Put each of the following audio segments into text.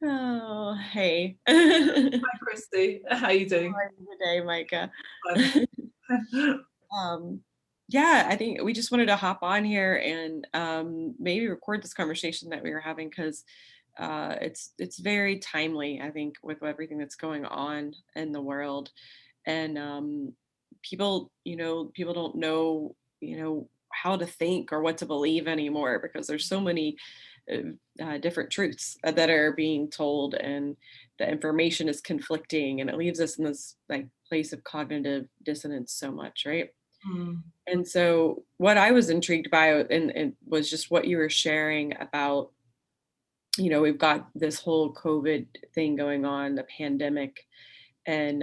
Oh, hey. Hi, Christy. How are you How doing? are you today, Micah? Fine. Um, yeah, I think we just wanted to hop on here and maybe record this conversation that we were having because it's very timely, I think, with everything that's going on in the world. And people, people don't know, how to think or what to believe anymore because there's so many different truths that are being told, and the information is conflicting, and it leaves us in this like place of cognitive dissonance so much, right? Mm, And so what I was intrigued by and was just what you were sharing about, we've got this whole COVID thing going on, the pandemic, and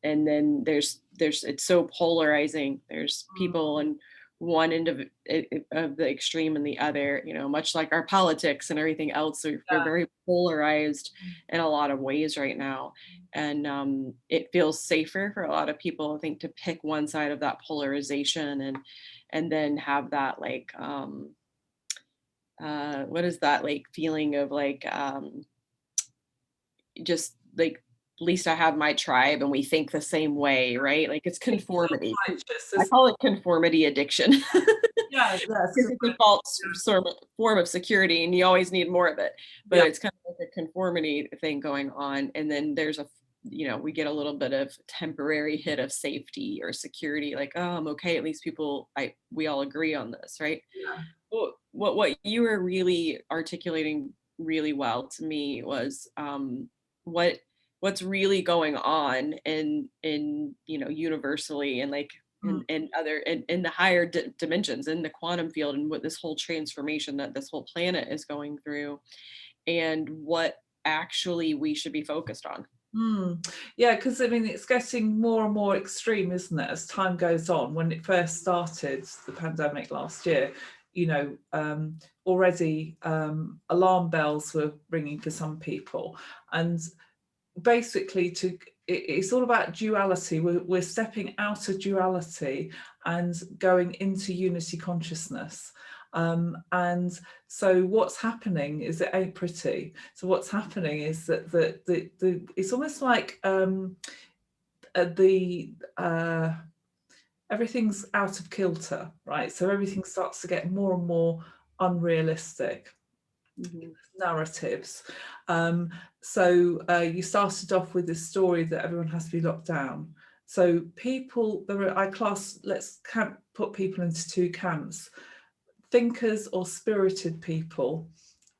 then there's it's so polarizing. There's mm, people on one end of the extreme and the other, much like our politics and everything else. We're yeah. very polarized in a lot of ways right now. And it feels safer for a lot of people, I think, to pick one side of that polarization and then have that like what is that like feeling of like just like at least I have my tribe and we think the same way, right? Like it's It's conformity. self-righteous, I isn't call it conformity addiction because it? Yeah, yes, because it's a false form of security and you always need more of it. But yeah, it's kind of like a conformity thing going on. And then there's we get a little bit of temporary hit of safety or security, like, oh, I'm okay. At least we all agree on this, right? yeah. What you were really articulating really well to me was what what's really going on in universally and like Mm. in other in the higher dimensions in the quantum field, and what this whole transformation that this whole planet is going through, and what actually we should be focused on. Mm. Yeah, because I mean, it's getting more and more extreme, isn't it, as time goes on? When it first started, the pandemic last year, already alarm bells were ringing for some people. And basically it's all about duality. We're stepping out of duality and going into unity consciousness, and so what's happening is it ain't pretty. So what's happening is that the it's almost like the everything's out of kilter, right? So everything starts to get more and more unrealistic Mhm. narratives. Um, so you started off with this story that everyone has to be locked down. So people, let's put people into two camps: thinkers or spirited people,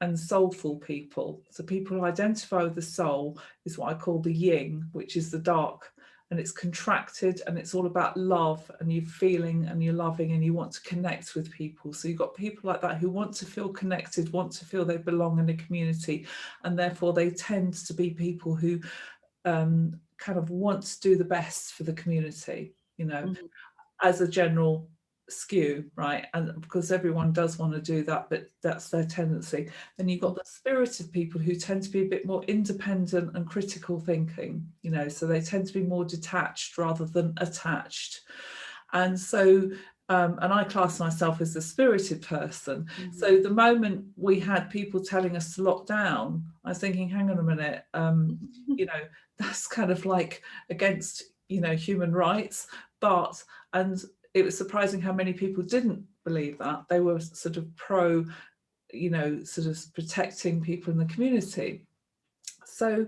and soulful people. So people who identify with the soul is what I call the yin, which is the dark, and it's contracted and it's all about love, and you're feeling and you're loving and you want to connect with people. So you've got people like that who want to feel connected, want to feel they belong in a community, and therefore they tend to be people who kind of want to do the best for the community, Mhm. as a general skew, right? And because everyone does want to do that, but that's their tendency. Then you've got the spirited people who tend to be a bit more independent and critical thinking, so they tend to be more detached rather than attached. And so and I class myself as a spirited person. Mhm. So the moment we had people telling us to lock down, I was thinking, hang on a minute, you know, that's kind of like against, human rights. But, and it was surprising how many people didn't believe that. They were sort of pro, sort of protecting people in the community. So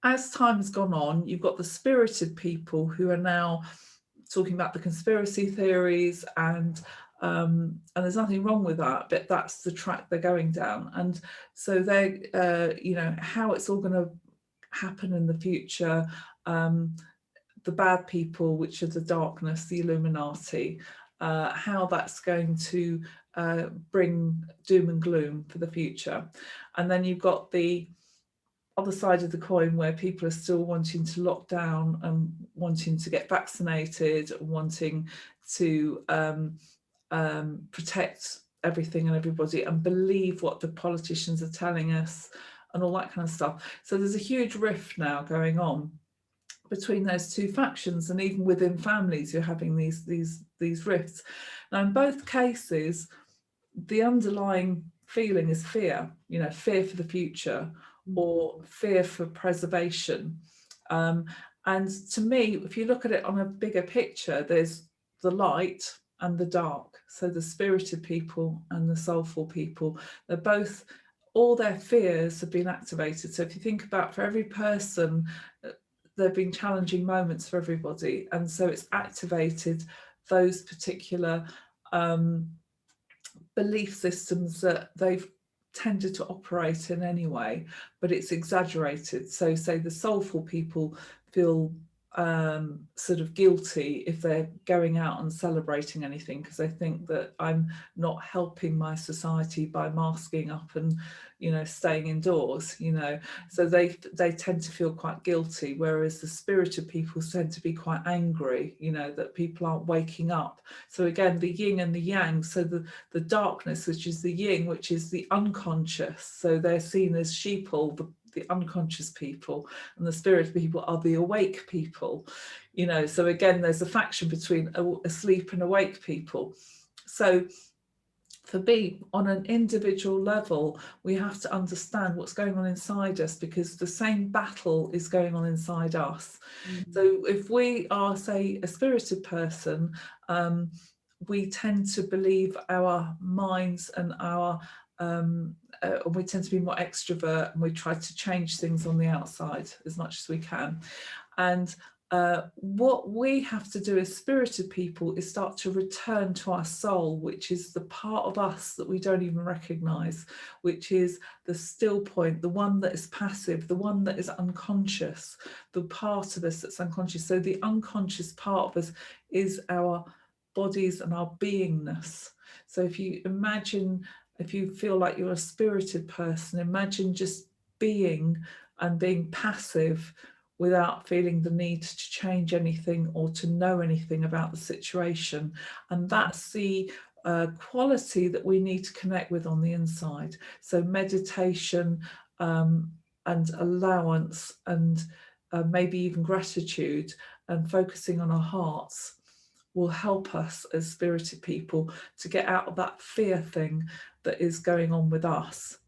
as time has gone on, you've got the spirited people who are now talking about the conspiracy theories, and there's nothing wrong with that, but that's the track they're going down. And so they how it's all going to happen in the future, the bad people, which are the darkness, the Illuminati, how that's going to bring doom and gloom for the future. And then you've got the other side of the coin where people are still wanting to lock down and wanting to get vaccinated, wanting to protect everything and everybody and believe what the politicians are telling us and all that kind of stuff. So there's a huge rift now going on between those two factions, and even within families you're having these rifts. Now in both cases, the underlying feeling is fear, fear for the future or fear for preservation. Um, and to me, if you look at it on a bigger picture, there's the light and the dark. So the spirited people and the soulful people, they're both, all their fears have been activated. So if you think about, for every person, there have been challenging moments for everybody. And so it's activated those particular belief systems that they've tended to operate in anyway, but it's exaggerated. So say the soulful people feel sort of guilty if they're going out and celebrating anything, because they think that I'm not helping my society by masking up and staying indoors, so they tend to feel quite guilty, whereas the spirited people tend to be quite angry, that people aren't waking up. So again, the yin and the yang. So the darkness, which is the yin, which is the unconscious, so they're seen as sheeple, the unconscious people, and the spirit people are the awake people, so again there's a faction between asleep and awake people. So for me, on an individual level, we have to understand what's going on inside us, because the same battle is going on inside us. So if we are, say, a spirited person, we tend to believe our minds and our we tend to be more extrovert, and we try to change things on the outside as much as we can. And what we have to do as spirited people is start to return to our soul, which is the part of us that we don't even recognize, which is the still point, the one that is passive, the one that is unconscious, the part of us that's unconscious. So the unconscious part of us is our bodies and our beingness. So if you imagine, if you feel like you're a spirited person, imagine just being and being passive without feeling the need to change anything or to know anything about the situation. And that's the quality that we need to connect with on the inside. So meditation and allowance and maybe even gratitude and focusing on our hearts will help us as spirited people to get out of that fear thing that is going on with us,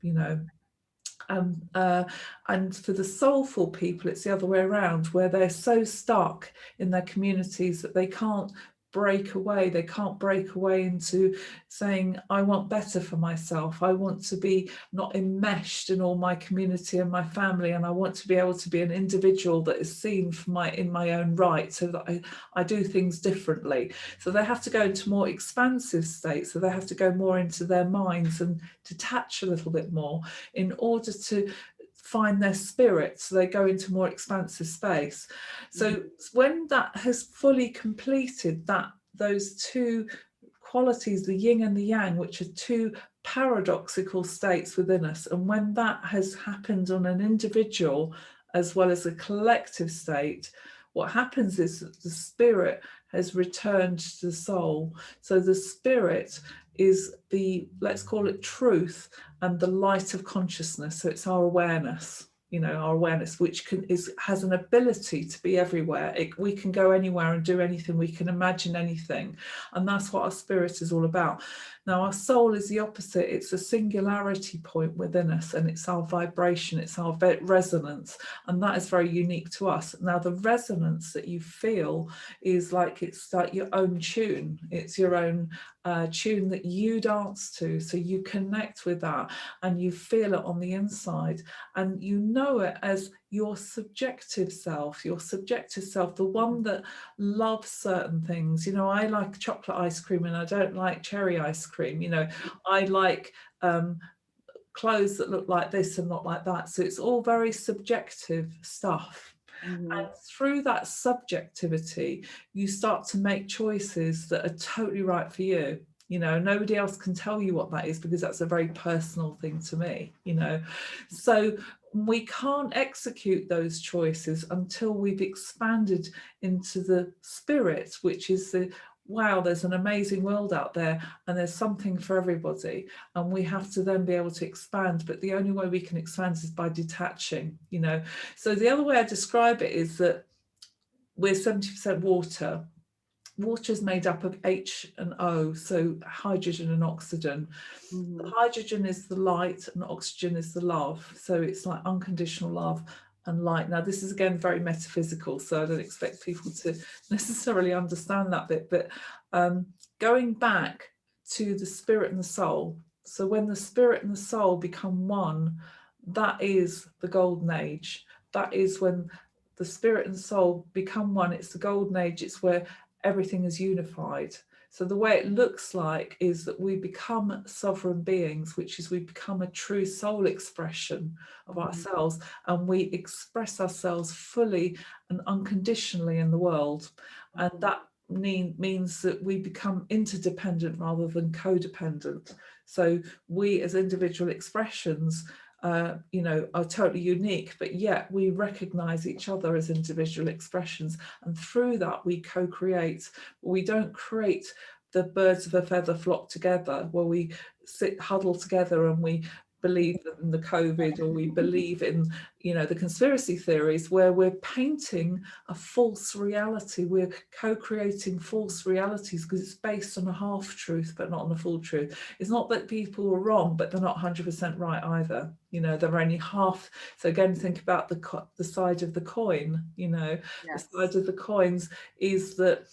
and for the soulful people, it's the other way around, where they're so stuck in their communities that they can't break away. They can't break away into saying, I want better for myself. I want to be not enmeshed in all my community and my family, and I want to be able to be an individual that is seen for in my own right, so that I do things differently. So they have to go into more expansive states. So they have to go more into their minds and detach a little bit more in order to find their spirit. So they go into more expansive space. So when that has fully completed those two qualities, the yin and the yang, which are two paradoxical states within us, and when that has happened on an individual as well as a collective state, what happens is that the spirit has returned to the soul. So the spirit is the, let's call it truth, and the light of consciousness. So it's our awareness, our awareness, which has an ability to be everywhere. We can go anywhere and do anything. We can imagine anything. And that's what our spirit is all about. Now, our soul is the opposite. It's a singularity point within us, and it's our vibration, it's our resonance, and that is very unique to us. Now, the resonance that you feel is it's like your own tune. It's your own tune that you dance to. So you connect with that and you feel it on the inside, and you know it as your subjective self, the one that loves certain things. I like chocolate ice cream and I don't like cherry ice cream. I like clothes that look like this and not like that. So it's all very subjective stuff. And through that subjectivity, you start to make choices that are totally right for you. Nobody else can tell you what that is, because that's a very personal thing to me, So we can't execute those choices until we've expanded into the spirit, which is wow, there's an amazing world out there and there's something for everybody. And we have to then be able to expand. But the only way we can expand is by detaching, So the other way I describe it is that we're 70% water. water is made up of H and O, so hydrogen and oxygen. The Mhm. hydrogen is the light and oxygen is the love. So it's like unconditional love and light. Now, this is again very metaphysical, so I don't expect people to necessarily understand that bit, but going back to the spirit and the soul. So when the spirit and the soul become one, that is the golden age. That is when the spirit and soul become one. It's the golden age. It's where everything is unified. So the way it looks like is that we become sovereign beings, which is we become a true soul expression of Mhm. ourselves, and we express ourselves fully and unconditionally in the world. And Mhm. that means that we become interdependent rather than codependent. So we as individual expressions are totally unique, but yet we recognize each other as individual expressions. And through that, we co-create. We don't create the birds of a feather flock together, where we sit huddle together and we believe in the COVID, or we believe in, the conspiracy theories, where we're painting a false reality. We're co-creating false realities because it's based on a half truth, but not on a full truth. It's not that people are wrong, but they're not 100% right either. They're only half. So again, think about the side of the coin. The Yes. side of the coins is that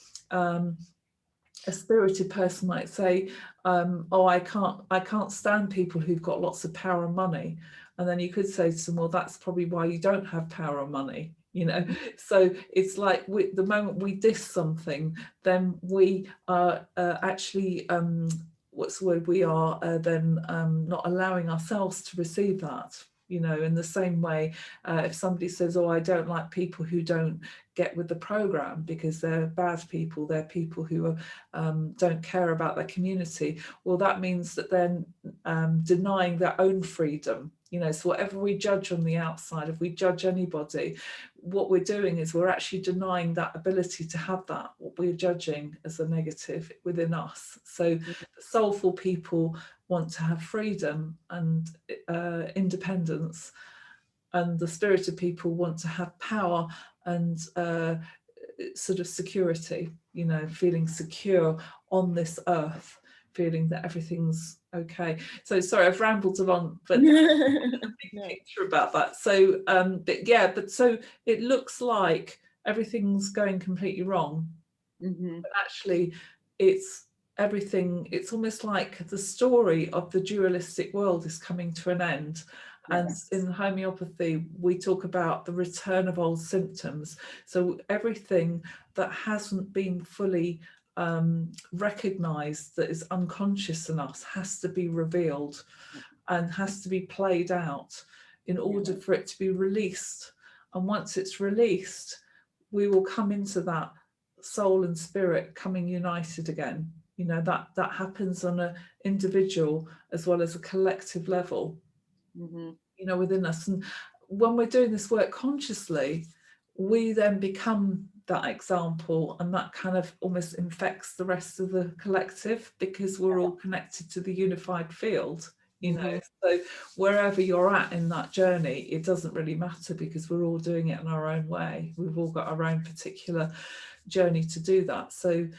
a spirited person might say, "Oh, I can't stand people who've got lots of power and money," and then you could say to them, "Well, that's probably why you don't have power and money." Mhm. So it's like the moment we diss something, then we are actually what's the word? We are then not allowing ourselves to receive that. In the same way, if somebody says, "Oh, I don't like people who don't get with the program because they're bad people, they're people who are don't care about their community," well, that means that they're denying their own freedom. So whatever we judge on the outside, if we judge anybody, what we're doing is we're actually denying that ability to have that, what we're judging as a negative within us. So the soulful people want to have freedom and independence, and the spirited people want to have power and sort of security, feeling secure on this earth, feeling that everything's okay. So sorry, I've rambled on, but a big No. picture about that. So but so it looks like everything's going completely wrong, Mhm. but actually it's everything. It's almost like the story of the dualistic world is coming to an end. And Yes. in homeopathy, we talk about the return of old symptoms. So everything that hasn't been fully recognized, that is unconscious in us, has to be revealed and has to be played out in Yeah. order for it to be released. And once it's released, we will come into that soul and spirit coming united again. That happens on an individual as well as a collective level, Mhm. within us. And when we're doing this work consciously, we then become that example, and that kind of almost infects the rest of the collective, because we're all connected to the unified field. Mhm. So wherever you're at in that journey, it doesn't really matter, because we're all doing it in our own way. We've all got our own particular journey to do that. So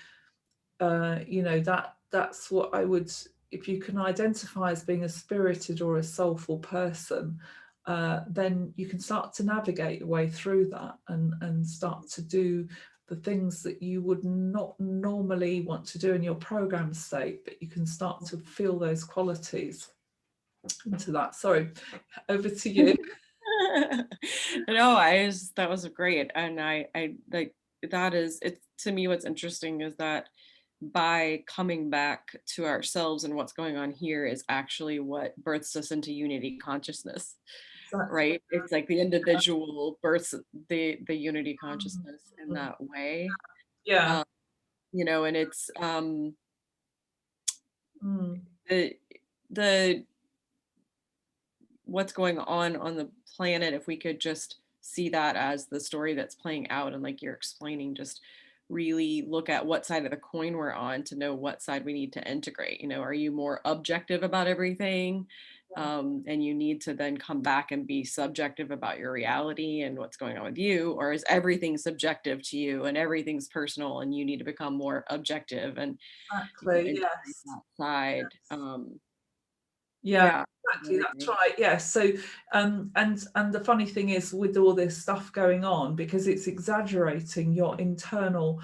that's what I would, if you can identify as being a spirited or a soulful person, then you can start to navigate your way through that, and start to do the things that you would not normally want to do in your program state, but you can start to feel those qualities into that. Sorry, over to you. No, that was great. And I like that is it's to me what's interesting is that by coming back to ourselves and what's going on here is actually what births us into unity consciousness, Exactly. right? It's like the individual births the unity Mm, consciousness in mm. that way. Yeah. Um, and it's Mm, the the what's going on the planet, if we could just see that as the story that's playing out, and like you're explaining, just really look at what side of the coin we're on to know what side we need to integrate. Are you more objective about everything And you need to then come back and be subjective about your reality and what's going on with you, or is everything subjective to you and everything's personal and you need to become more objective and Exactly. embrace Yes. that side. Yeah, Yeah, I exactly. would That's agree. right. Yes. So, and the funny thing is, with all this stuff going on, because it's exaggerating your internal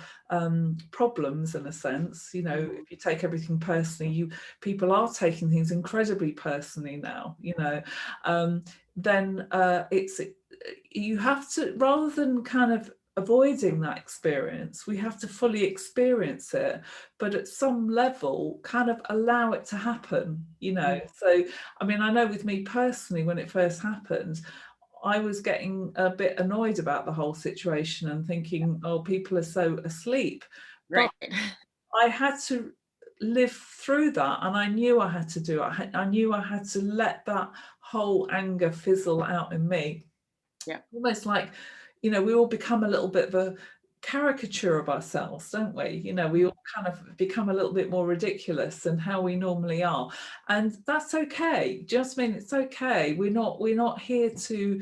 problems in a sense. You know, Mhm. if you take everything personally, people are taking things incredibly personally now. You know, um, then it's you have to, rather than kind of avoiding that experience, we have to fully experience it, but at some level kind of allow it to happen, you know. Mhm. So I mean, I know with me personally, when it first happened, I was getting a bit annoyed about the whole situation and thinking, oh, people are so asleep. But Right. I had to live through that, and I knew I had to do it. I knew I had to let that whole anger fizzle out in me, Yeah. almost like, you know, we all become a little bit of a caricature of ourselves, don't we? You know, we Mhm. all kind of become a little bit more ridiculous than how we normally are, and that's okay. Just mean it's okay. We're not here to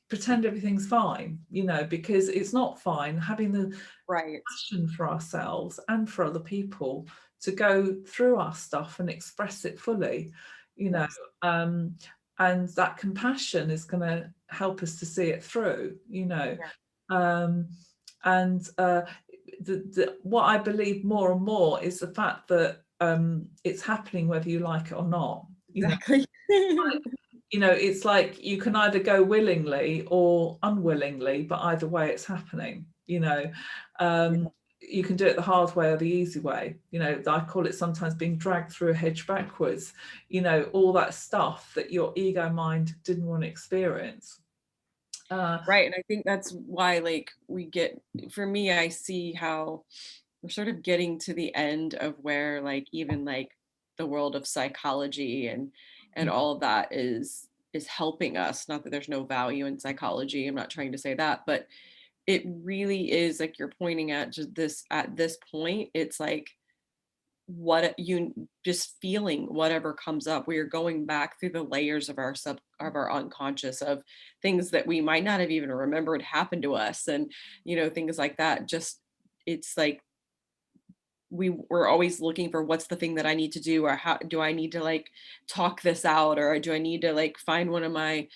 pretend everything's fine, you know, because it's not fine. Having the Right. passion for ourselves and for other people to go through our stuff and express it fully, you know, Yes. um, and that compassion is going to help us to see it through, you know. Yeah. um, and what I believe more and more is the fact that it's happening whether you like it or not, you know. Exactly. You know, it's like you can either go willingly or unwillingly, but either way it's happening, you know. Yeah. You can do it the hard way or the easy way, you know. I call it sometimes being dragged through a hedge backwards, you know, all that stuff that your ego mind didn't want to experience. Right. And I think that's why, like, for me, I see how we're sort of getting to the end of where, like, even like the world of psychology and all of that is helping us. Not that there's no value in psychology. I'm not trying to say that, but it really is like you're pointing at just this at this point, it's like what you just feeling whatever comes up. We are going back through the layers of our unconscious of things that we might not have even remembered happened to us, and things like that. Just it's like we're always looking for what's the thing that I need to do, or how do I need to like talk this out, or do I need to like find one of my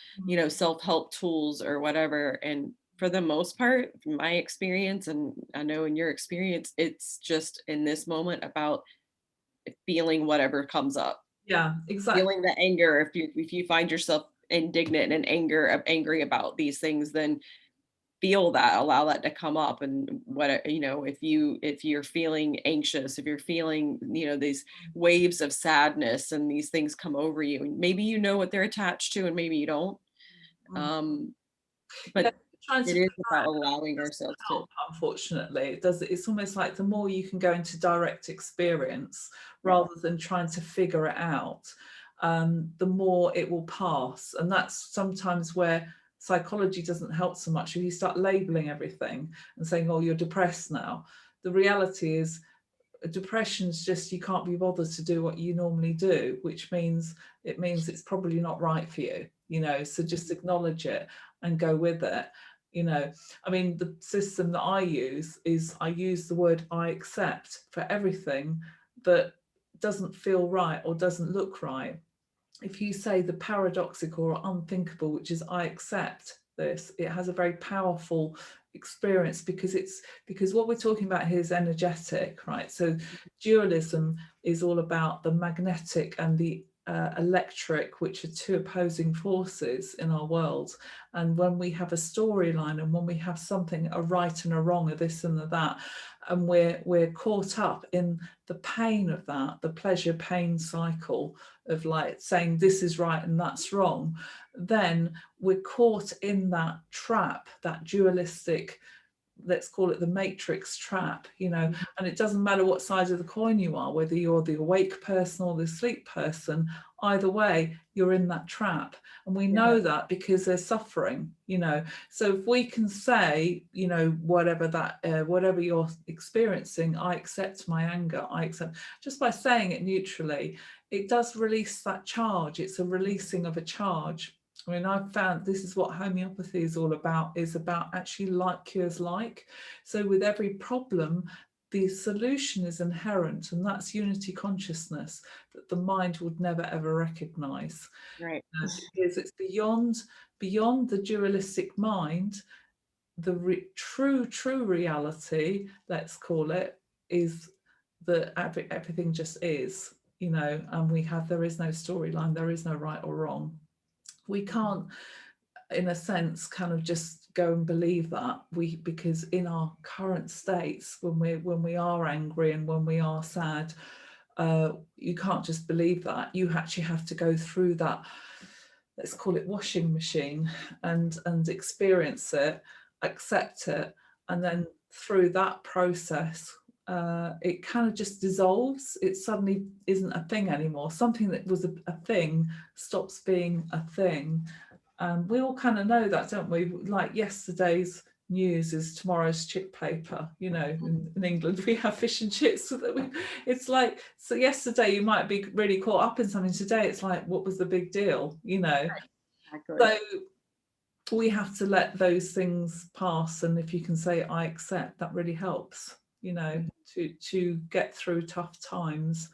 self-help tools or whatever. And for the most part, from my experience, and I know in your experience, it's just in this moment about feeling whatever comes up, Yeah, exactly. feeling the anger. If you find yourself indignant and angry about these things, then feel that, allow that to come up. And if you're feeling anxious, if you're feeling these waves of sadness and these things come over you, and maybe you know what they're attached to and maybe you don't, um Yeah, but trying to it figure is about out allowing doesn't ourselves to. help, unfortunately. It does. It's almost like the more you can go into direct experience Yeah. rather than trying to figure it out, the more it will pass. And that's sometimes where psychology doesn't help so much. If you start labeling everything and saying, "Oh, you're depressed now," the reality is depression's just you can't be bothered to do what you normally do, which means it's probably not right for you, you know. So just acknowledge it and go with it, you know. I mean, the system that I use is I use the word I accept for everything that doesn't feel right or doesn't look right. If you say the paradoxical or unthinkable, which is I accept this, it has a very powerful experience, because what we're talking about here is energetic, right? So dualism is all about the magnetic and the electric, which are two opposing forces in our world. And when we have a storyline, and when we have something, a right and a wrong, a this and a that, and we're caught up in the pain of that, the pleasure pain cycle of like saying this is right and that's wrong, then we're caught in that trap, that dualistic, let's call it the matrix trap, you know. And it doesn't matter what side of the coin you are, whether you're the awake person or the sleep person, either way you're in that trap. And we Yeah. know that because they're suffering, you know. So if we can say, you know, whatever you're experiencing, I accept my anger, I accept, just by saying it neutrally, it does release that charge. It's a releasing of a charge. I mean, I've found this is what homeopathy is about actually like cures like. So with every problem, the solution is inherent, and that's unity consciousness that the mind would never ever recognize. Right. Because it's beyond the dualistic mind. The true reality, let's call it, is that everything just is, and there is no storyline, there is no right or wrong. We can't, in a sense, kind of just go and believe that, because in our current states, when we are angry and when we are sad, you can't just believe that. You actually have to go through that, let's call it washing machine, and experience it, accept it, and then through that process, it kind of just dissolves. It suddenly isn't a thing anymore. Something that was a thing stops being a thing. We all kind of know that, don't we? Like yesterday's news is tomorrow's chip paper. In England we have fish and chips, so that it's like, so yesterday you might be really caught up in something, today it's like, what was the big deal? Exactly. So we have to let those things pass, and if you can say I accept, that really helps, to get through tough times.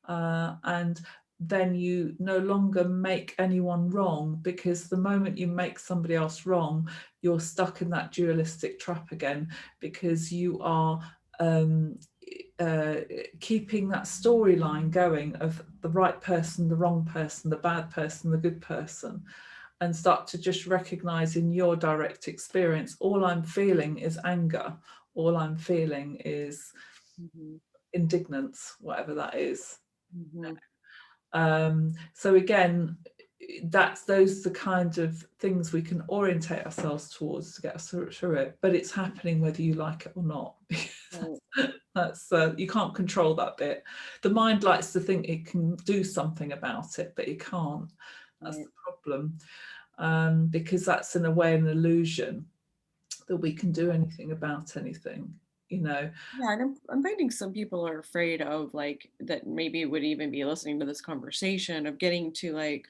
And then you no longer make anyone wrong, because the moment you make somebody else wrong, you're stuck in that dualistic trap again, because you are keeping that storyline going of the right person, the wrong person, the bad person, the good person, and start to just recognize in your direct experience, all I'm feeling is anger, all I'm feeling is indignance, whatever that is. So again, those are the kind of things we can orientate ourselves towards to get us through it, but it's happening whether you like it or not. That's you can't control that bit. The mind likes to think it can do something about it, but it can't. That's the problem, because that's in a way an illusion that we can do anything about anything. Yeah, and I'm finding some people are afraid of, like, that maybe would even be listening to this conversation, of getting to like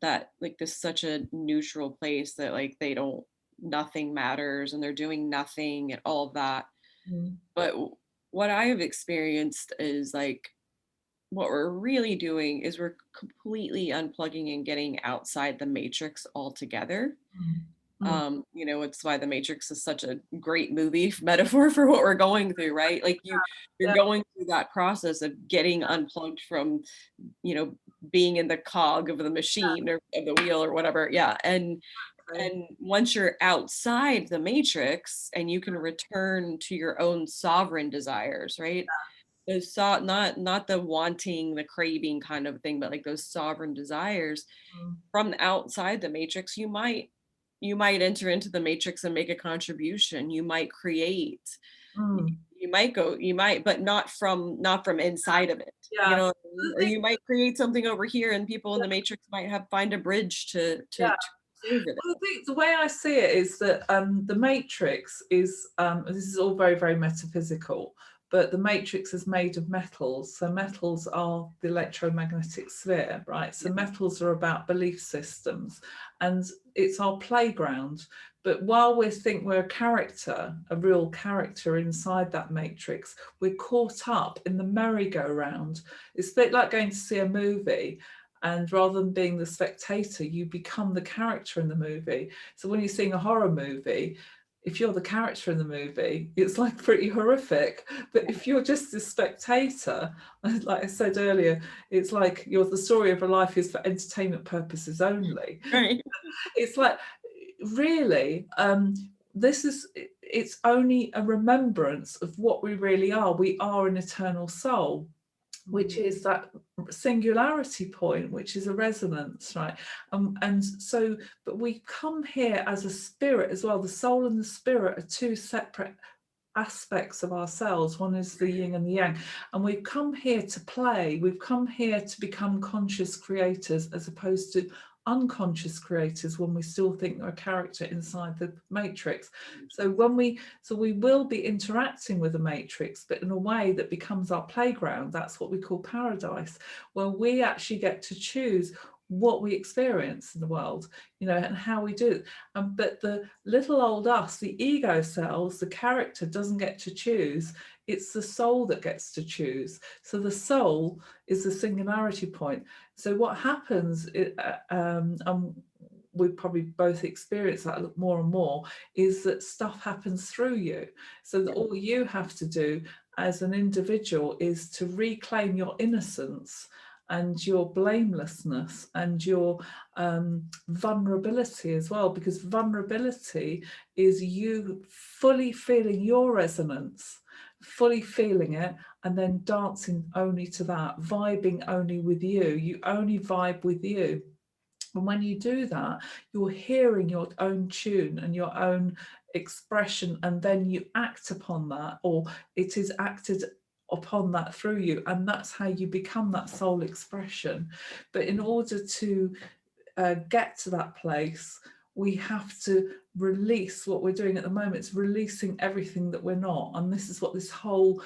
that, like this such a neutral place that like they don't, nothing matters and they're doing nothing and all of that. But what I have experienced is like what we're really doing is we're completely unplugging and getting outside the matrix altogether. It's why the Matrix is such a great movie metaphor for what we're going through, right? Like you're Yeah. going through that process of getting unplugged from, you know, being in the cog of the machine or of the wheel or whatever. Yeah. And once you're outside the matrix and you can return to your own sovereign desires, right? Those not the wanting, the craving kind of thing, but like those sovereign desires from outside the matrix, you might enter into the matrix and make a contribution. You might create. You might, but not from inside of it. You Yeah. know what I mean? Or you might create something over here, and people in the matrix might find a bridge to Yeah. cross over Well, the way I see it is that the matrix is, this is all very, very metaphysical, but the matrix is made of metals. So metals are the electromagnetic sphere, right? So metals are about belief systems, and it's our playground. But while we think we're a character, a real character inside that matrix, we're caught up in the merry-go-round. It's a bit like going to see a movie, and rather than being the spectator, you become the character in the movie. So when you're seeing a horror movie, if you're the character in the movie, it's like pretty horrific. But if you're just the spectator, like I said earlier, it's like the story of a life is for entertainment purposes only. Right. It's like, really, it's only a remembrance of what we really are. We are an eternal soul, which is that singularity point, which is a resonance, right? And so, but we come here as a spirit as well. The soul and the spirit are two separate aspects of ourselves. One is the yin and the yang, and we've come here to play. We've come here to become conscious creators, as opposed to unconscious creators when we still think they're a character inside the matrix. So we will be interacting with the matrix, but in a way that becomes our playground. That's what we call paradise, where we actually get to choose what we experience in the world, and how we do it. But the little old us, the ego cells, the character doesn't get to choose. It's the soul that gets to choose. So the soul is the singularity point. So what happens, and we probably both experience that more and more, is that stuff happens through you. So that all you have to do as an individual is to reclaim your innocence and your blamelessness and your vulnerability as well, because vulnerability is you fully feeling your resonance, fully feeling it, and then dancing only to that, vibing only with you. You only vibe with you. And when you do that, you're hearing your own tune and your own expression, and then you act upon that, or it is acted upon that through you. And that's how you become that soul expression. But in order to get to that place, we have to release what we're doing at the moment. It's releasing everything that we're not. And this is what this whole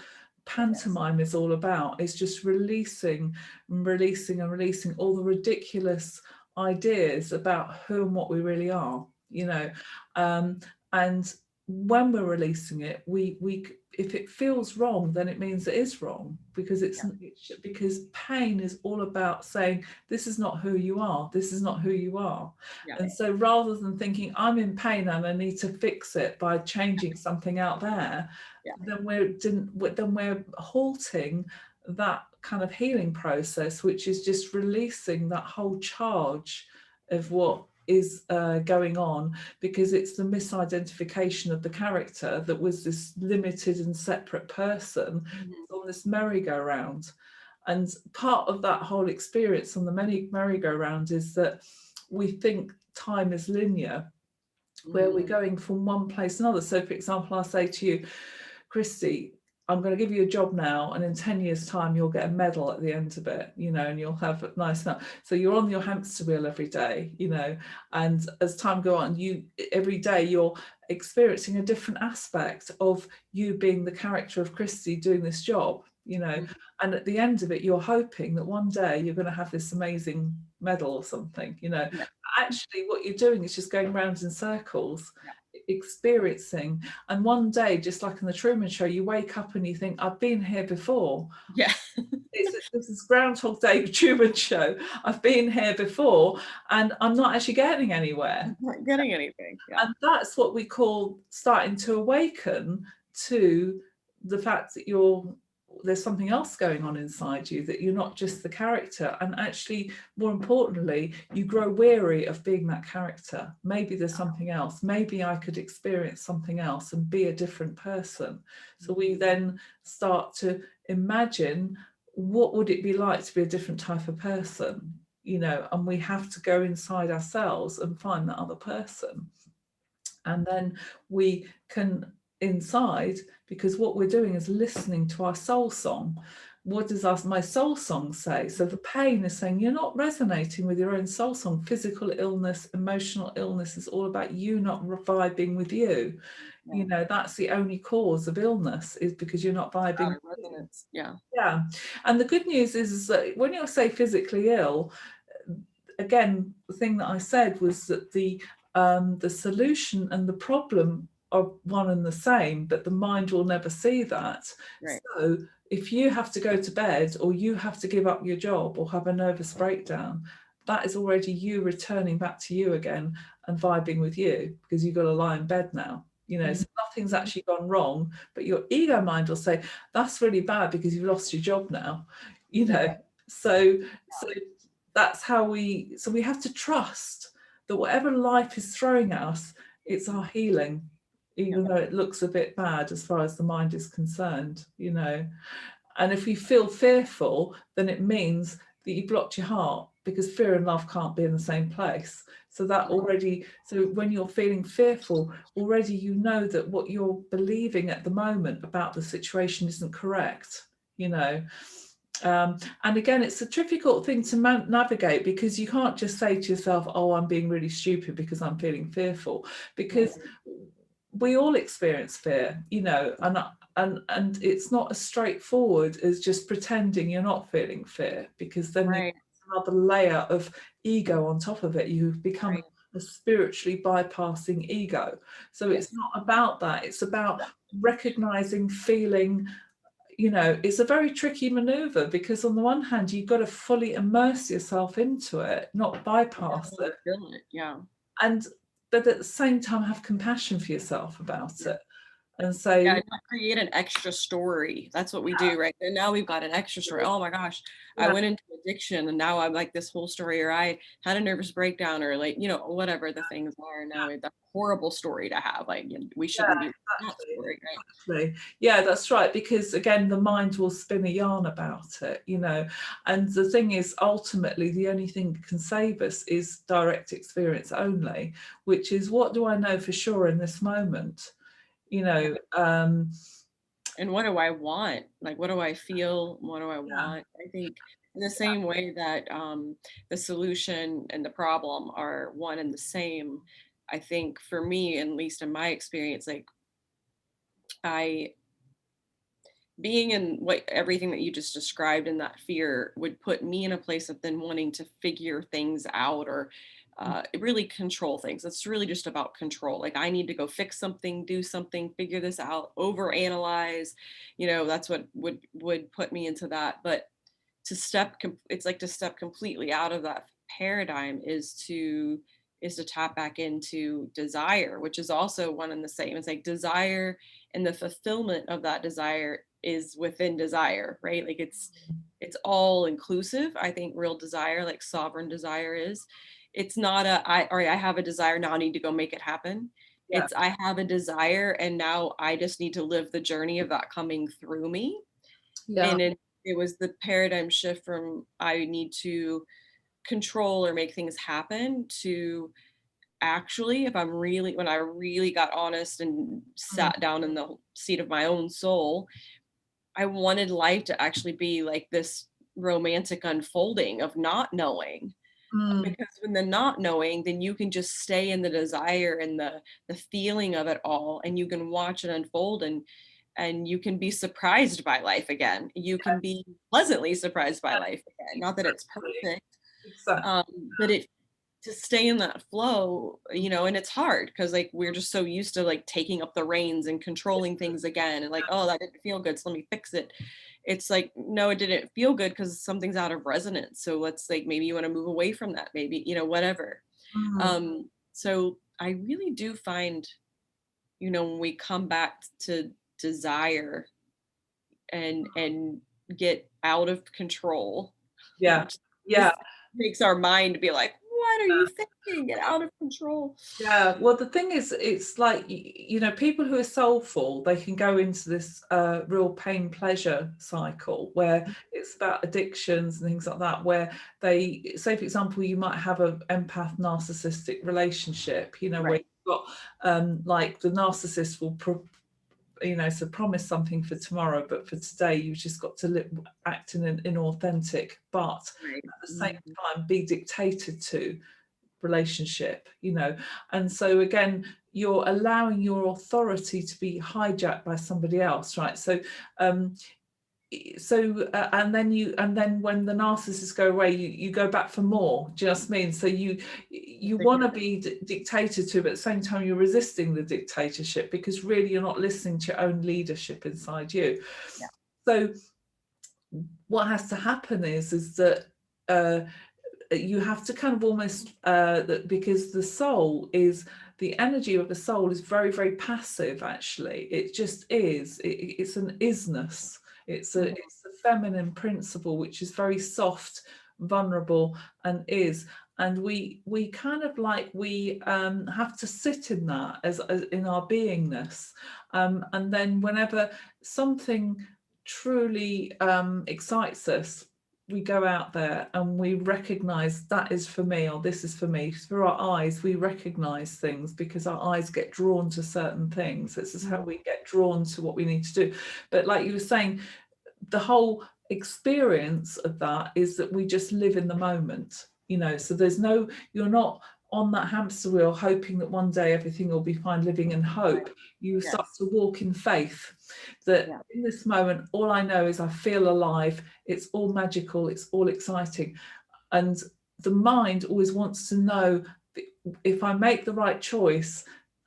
pantomime is all about. It's just releasing and releasing and releasing all the ridiculous ideas about who and what we really are, and when we're releasing it, we if it feels wrong, then it means it is wrong, because because pain is all about saying, this is not who you are, this is not who you are. And so rather than thinking I'm in pain and I need to fix it by changing something out there, then we're halting that kind of healing process, which is just releasing that whole charge of what is going on, because it's the misidentification of the character that was this limited and separate person on this merry-go-round. And part of that whole experience on the merry-go-round is that we think time is linear, where we're going from one place to another. So for example, I'll say to you, Christy, I'm going to give you a job now, and in 10 years' time, you'll get a medal at the end of it, and you'll have a nice. So you're on your hamster wheel every day, and as time goes on, every day you're experiencing a different aspect of you being the character of Christy doing this job, and at the end of it, you're hoping that one day you're going to have this amazing medal or something, Actually, what you're doing is just going round in circles, experiencing. And one day, just like in the Truman Show, you wake up and you think, I've been here before. This is Groundhog Day, Truman Show. I've been here before, and I'm not actually getting anywhere. I'm not getting anything. And that's what we call starting to awaken to the fact that there's something else going on inside you, that you're not just the character. And actually, more importantly, you grow weary of being that character. Maybe there's something else. Maybe I could experience something else and be a different person. So we then start to imagine, what would it be like to be a different type of person? And we have to go inside ourselves and find that other person. And then we can inside, because what we're doing is listening to our soul song. What does my soul song say? So the pain is saying you're not resonating with your own soul song. Physical illness, emotional illness is all about you not vibing with you. That's the only cause of illness, is because you're not vibing. Resonance. And the good news is that when you say physically ill, again, the thing that I said was that the solution and the problem are one and the same, but the mind will never see that. So if you have to go to bed, or you have to give up your job, or have a nervous breakdown, that is already you returning back to you again and vibing with you, because you've got to lie in bed now. So nothing's actually gone wrong, but your ego mind will say, that's really bad because you've lost your job now. So that's how we have to trust that whatever life is throwing at us, it's our healing, even though it looks a bit bad as far as the mind is concerned, And if you feel fearful, then it means that you blocked your heart, because fear and love can't be in the same place. So when you're feeling fearful, already you know that what you're believing at the moment about the situation isn't correct, And again, it's a difficult thing to navigate, because you can't just say to yourself, oh, I'm being really stupid because I'm feeling fearful, because Right. we all experience fear, you know, and it's not as straightforward as just pretending you're not feeling fear, because then you Right. another layer of ego on top of it. You've become Right. a spiritually bypassing ego. So it's Yes. not about that. It's about recognizing, feeling, you know. It's a very tricky maneuver, because on the one hand, you've got to fully immerse yourself into it, not bypass Definitely it. feel it. Yeah. And but at the same time, have compassion for yourself about Yeah. it, and say, Yeah, not create an extra story. That's what we do, right? And now we've got an extra story. Oh my gosh, I yeah, went into addiction and now I'm like this whole story, or I had a nervous breakdown, or like, you know, whatever the things are. Now it's a horrible story to have. Like, we yeah, shouldn't be that exactly. story, right? Yeah, that's right. Because again, the mind will spin a yarn about it, you know. And the thing is, ultimately, the only thing that can save us is direct experience only, which is, what do I know for sure in this moment? You Yeah. know, And what do I want? Like, what do I feel? What do I yeah, want? I think in the same way that the solution and the problem are one and the same. I think for me, at least in my experience, like I being in what everything that you just described in that fear would put me in a place of then wanting to figure things out, or really control things. It's really just about control. Like, I need to go fix something, do something, figure this out, over analyze. You know, that's what would put me into that. But it's like to step completely out of that paradigm is to tap back into desire, which is also one and the same. It's like desire, and the fulfillment of that desire is within desire, right? Like, it's all inclusive. I think real desire, like sovereign desire, is it's not all right, I have a desire, now I need to go make it happen. yeah, It's I have a desire and now I just need to live the journey of that coming through me. yeah, And it was the paradigm shift from I need to control or make things happen to actually, if I'm really, when I really got honest and mm, sat down in the seat of my own soul, I wanted life to actually be like this romantic unfolding of not knowing. mm, Because when the not knowing, then you can just stay in the desire and the feeling of it all, and you can watch it unfold, and you can be surprised by life again. You can be pleasantly surprised by life again. Not that it's exactly, perfect, exactly. but it to stay in that flow, you know. And it's hard because like we're just so used to like taking up the reins and controlling things again, and like, oh, that didn't feel good, so let me fix it. It's like, no, it didn't feel good because something's out of resonance, so let's, like, maybe you want to move away from that, maybe, you know, whatever. Mm, So I really do find, you know, when we come back to desire and get out of control, yeah, which yeah. this makes our mind be like, what are you thinking? Get out of control. Yeah, well, the thing is, it's like, you know, people who are soulful, they can go into this real pain pleasure cycle where it's about addictions and things like that, where they say, for example, you might have an empath narcissistic relationship, you know, where Right. you've got like the narcissist will you know, so promise something for tomorrow, but for today you've just got to act in an inauthentic, but Right. at the same Mhm. time be dictated to relationship, you know. And so again, you're allowing your authority to be hijacked by somebody else, right? So um and then when the narcissists go away, you go back for more. Do you know what I mean? So you want to be dictated to, but at the same time you're resisting the dictatorship, because really you're not listening to your own leadership inside you. Yeah. So what has to happen is that you have to kind of almost that, because the energy of the soul is very, very passive. Actually, it just is. It's an isness. Mhm. It's the feminine principle, which is very soft, vulnerable, and is. And we kind of like we have to sit in that as in our beingness, and then whenever something truly excites us, we go out there and we recognize that is for me, or this is for me. Through our eyes we recognize things, because our eyes get drawn to certain things. This is how we get drawn to what we need to do. But like you were saying, the whole experience of that is that we just live in the moment, you know. So there's no, you're not on that hamster wheel hoping that one day everything will be fine, living in Right. hope. You start Yes. to walk in faith that Yeah. in this moment, all I know is I feel alive. It's all magical. It's all exciting. And the mind always wants to know if I make the right choice,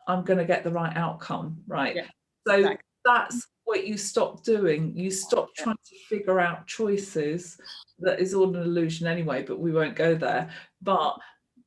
I'm going to get the right outcome, right? Yeah. So Exactly. that's what you stop doing. You stop Yeah. trying to figure out choices. That is all an illusion anyway, but we won't go there. But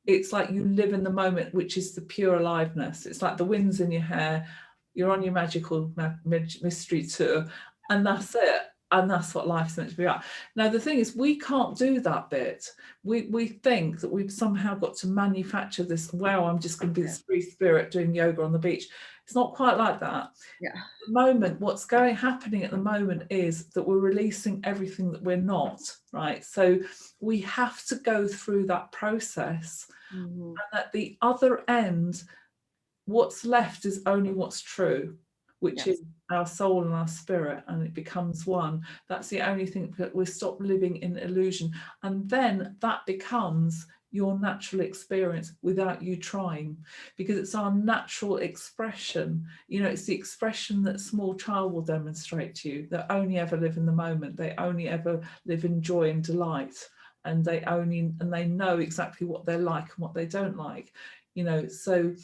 it's like you live in the moment, which is the pure aliveness. It's like the wind's in your hair, you're on your magical mystery tour, and that's it. And that's what life's meant to be about. Now, the thing is, we can't do that bit. We think that we've somehow got to manufacture this, wow, I'm just going to be Yeah. this free spirit doing yoga on the beach. It's not quite like that. Yeah. The moment, what's happening at the moment is that we're releasing everything that we're not, right? So we have to go through that process, Mhm. and at the other end, what's left is only what's true, which Yes. is our soul and our spirit, and it becomes one. That's the only thing, that we stop living in illusion, and then that becomes your natural experience without you trying, because it's our natural expression. You know, it's the expression that small child will demonstrate to you. They only ever live in the moment. They only ever live in joy and delight, and they know exactly what they like and what they don't like. You know, so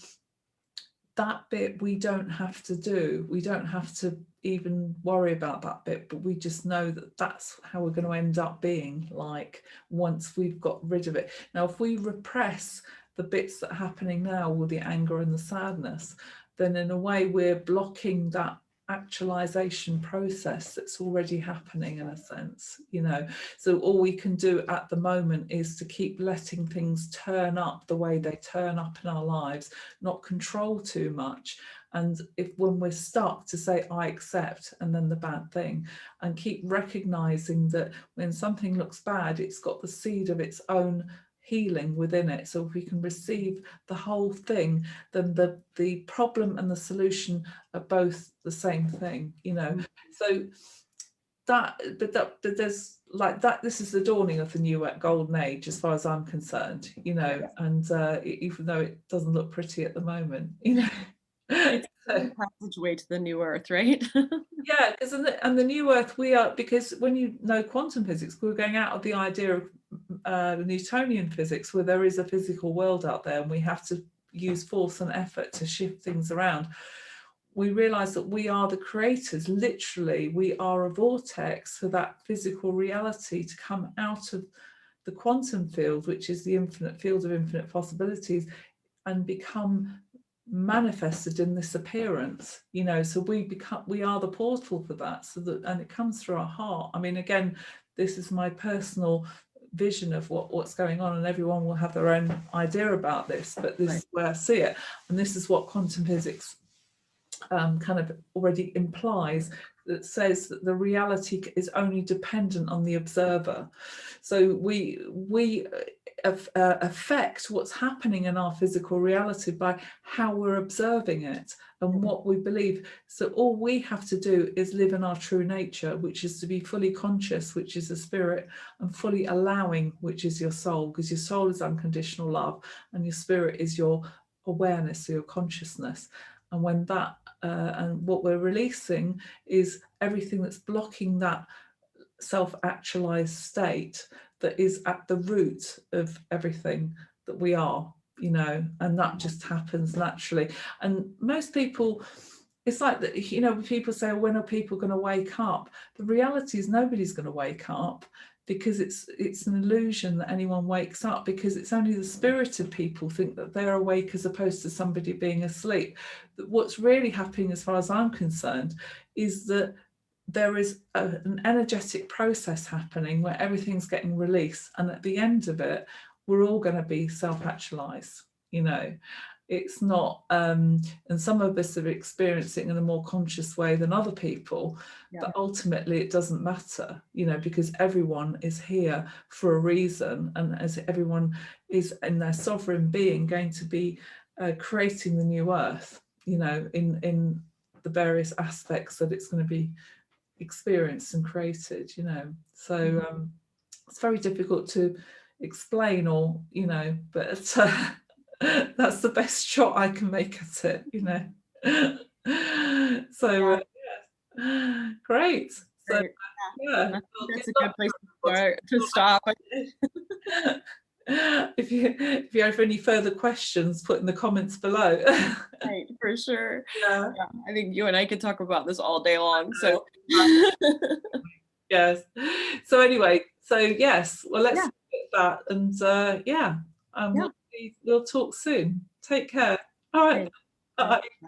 that bit we don't have to do. We don't have to even worry about that bit, but we just know that that's how we're going to end up being like once we've got rid of it. Now, if we repress the bits that are happening now with the anger and the sadness, then in a way we're blocking that actualization process that's already happening, in a sense, you know. So all we can do at the moment is to keep letting things turn up the way they turn up in our lives, not control too much. And if when we're stuck, to say I accept, and then the bad thing, and keep recognizing that when something looks bad, it's got the seed of its own healing within it. So if we can receive the whole thing, then the problem and the solution are both the same thing, you know. Mhm. So but there's like that, this is the dawning of the new golden age as far as I'm concerned, you know. Yes. And even though it doesn't look pretty at the moment, you know. It's So, a passageway to the new earth, right? yeah, because and the new earth, we are, because when you know quantum physics, we're going out of the idea of Newtonian physics, where there is a physical world out there and we have to use force and effort to shift things around. We realize that we are the creators. Literally, we are a vortex for that physical reality to come out of the quantum field, which is the infinite field of infinite possibilities, and become manifested in this appearance, you know. So we are the portal for that. So that, and it comes through our heart. I mean, again, this is my personal vision of what's going on, and everyone will have their own idea about this, but this Right. is where I see it, and this is what quantum physics kind of already implies, that says that the reality is only dependent on the observer. So we affect what's happening in our physical reality by how we're observing it and what we believe. So all we have to do is live in our true nature, which is to be fully conscious, which is the spirit, and fully allowing, which is your soul, because your soul is unconditional love and your spirit is your awareness, so your consciousness. And when that and what we're releasing is everything that's blocking that self-actualized state that is at the root of everything that we are, you know. And that just happens naturally. And most people, it's like that, you know, people say, when are people going to wake up? The reality is nobody's going to wake up, because it's an illusion that anyone wakes up, because it's only the spirited people think that they're awake as opposed to somebody being asleep. What's really happening, as far as I'm concerned, is that there is an energetic process happening where everything's getting released, and at the end of it, we're all going to be self-actualized, you know. It's not and some of us are experiencing it in a more conscious way than other people, Yeah. but ultimately it doesn't matter, you know, because everyone is here for a reason, and as everyone is in their sovereign being going to be creating the new earth, you know, in the various aspects that it's going to be experienced and created, you know. So it's very difficult to explain, or you know, but that's the best shot I can make at it, you know. So Yeah, great. So great. yeah, Yeah, I think well, good that's a luck good place to for start, to stop. everybody. If you have any further questions, put in the comments below. Right, for sure. Yeah. Yeah, I think you and I could talk about this all day long, so Yes. So anyway, so yes, well, let's yeah, look at that, and yeah, yeah. we'll talk soon. Take care. All right. Thanks. Bye.